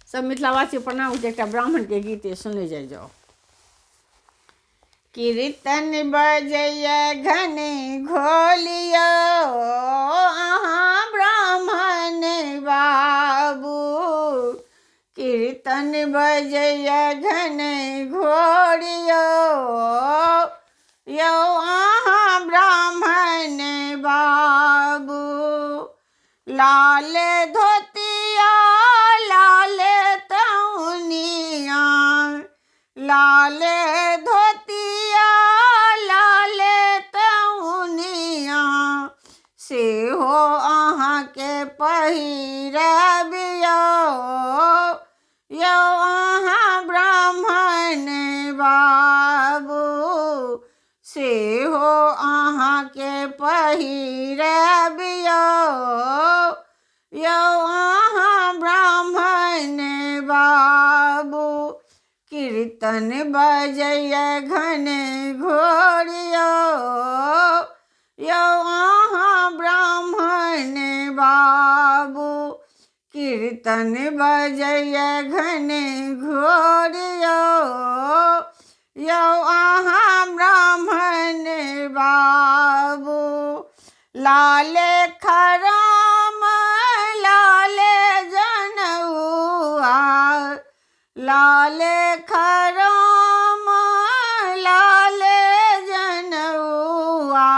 सब मिथिलावासी प्रणाम एक ब्राह्मण के गीत सुने जाओ। कीर्तन बजैया घने घोलियो अहाँ ब्राह्मण बाबू, कीर्तन बजैया घने घोलियो यो अहाँ ब्राह्मण बाबू। लाल धोतिया लाल तौनिया, लाल धोतिया लाल तौनिया, से हो अहाँ के पहिरबियो यो अहाँ ब्राह्मण बाबू, से हो अहाँ के पहिरबियो यो अहाँ ब्राह्मण बाबू। कीर्तन बजैया घने घोरियो यो अहाँ ब्राह्मण बाबू, कीर्तन बजैया घने घोरियो यो अहाँ ब्राह्मण बाबू। लाल खराम लाल जनउआ, लाल खराम लाल जनउआ,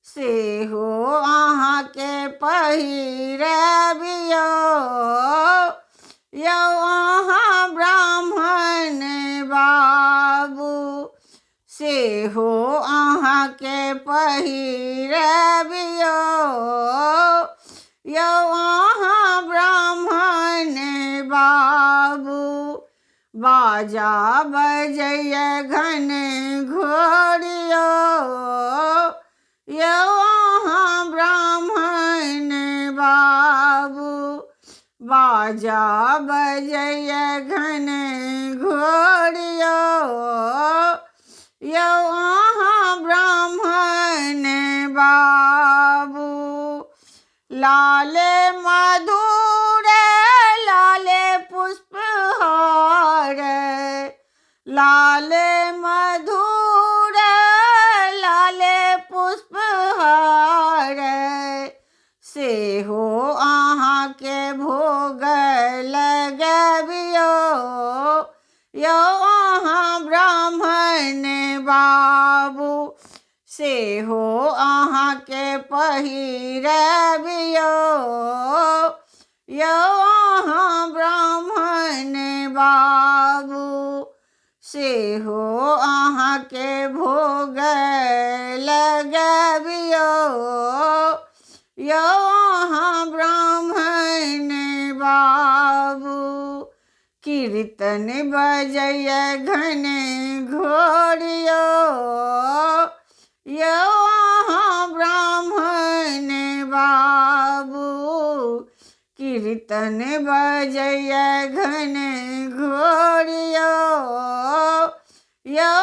से हो अहाँ के पहिरबियो यो अहाँ ब्राह्मण बाबू, से हो अहाँ के पहिरबियो यो अहाँ ब्राह्मण बाबू। बाजा बजैया घने घोरियो यो अहाँ ब्राह्मण बाबू, बाजा बजैया घने घोरियो यो अहाँ ब्राह्मण बाबू। लाल मधुर लाल पुष्पहार, लाल मधुर लाल पुष्पहार, से हो अहाँ के भोग लगबियो यो अहाँ ब्राह्मण बाबू, से हो अहाँ के पहिरबियो यो अहाँ ब्राह्मण बाबू, से हो अहाँ के भोग लगबियो यो अहाँ ब्राह्मण बाबू। कीर्तन बजैया घने घोरियो यो अहाँ ब्राह्मण बाबू, कीर्तन बजैया घने घोरियो यो